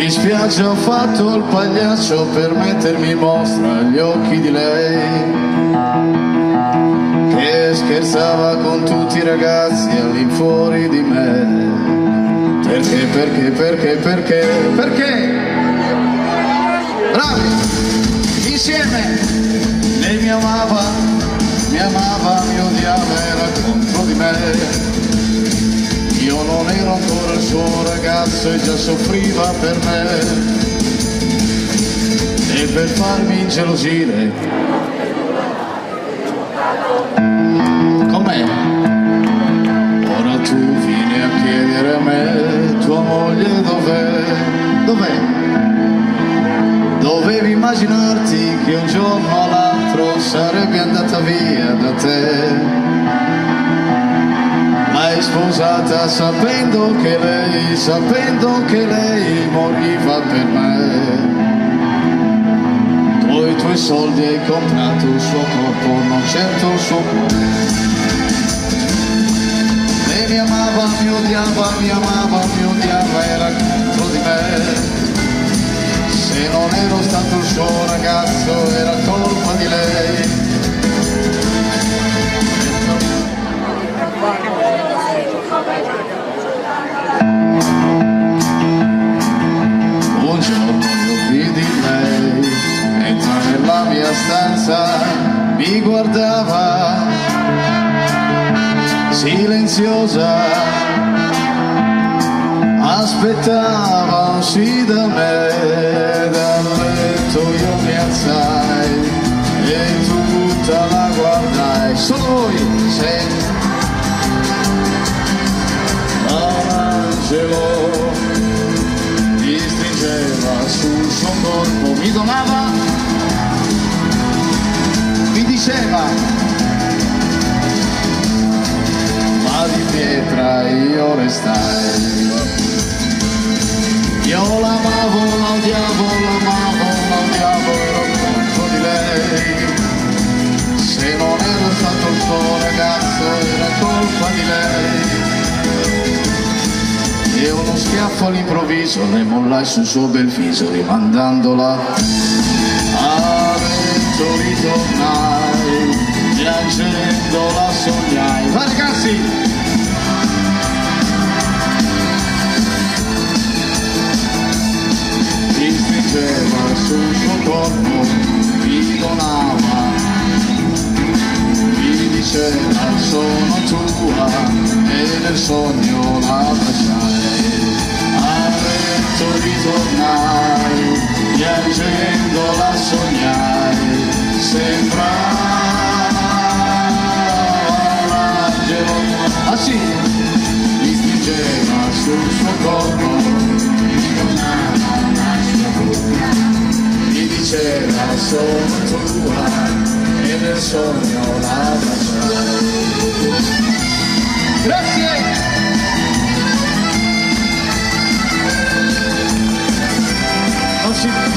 In spiaggia ho fatto il pagliaccio per mettermi in mostra agli occhi di lei, che scherzava con tutti i ragazzi all'infuori di me. Perché? Bravi! Insieme! Lei mi amava, mi odiava, era contro di me. Io non ero ancora il suo ragazzo e già soffriva per me. E per farmi ingelosire, com'è? Ora tu vieni a chiedere a me, tua moglie dov'è? Dov'è? Dovevi immaginarti che un giorno o l'altro sarebbe andata via da te. L'hai sposata sapendo che lei moriva per me. Coi tuoi soldi hai comprato il suo corpo, non certo il suo cuore. Lei mi amava, mi odiava, era contro di me. Se non ero stato il suo ragazzo era colpa di lei. Un giorno io vidi lei, entra nella mia stanza, mi guardava, silenziosa, aspettava un sì da me. Dal letto io mi alzai e tutta la guardai. Solo voi, sei l'angelo, mi stringeva sul suo corpo, mi donava, mi diceva: ma di pietra io restai. Io l'amavo, la odiavo, ero contro di lei. Se non ero stato il suo ragazzo era colpa di lei. E uno schiaffo all'improvviso le mollai sul suo bel viso, rimandandola a letto ritornai, piangendola sognai. Va ragazzi! Mi stringeva sul suo corpo, mi donava, mi diceva sono tua, e nel sogno la baciai. A letto ritornai, piangendola sognai, sembrava un angelo. Ah sì, mi stringeva sul suo corpo, mi diceva sono tua, e nel sogno la baciai. Grazie!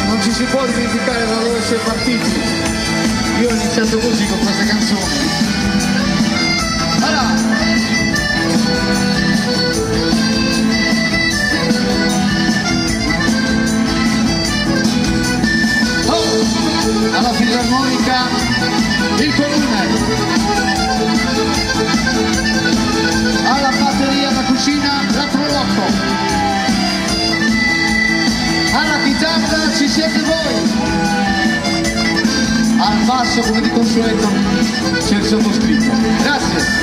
Non ci si può dimenticare da dove si è partiti. Io ho iniziato così con questa canzone. Allora. Alla filarmonica il comune, alla batteria, la cucina, la Prolocco, alla chitarra ci siete voi, al basso come di consueto c'è il sottoscritto. Grazie.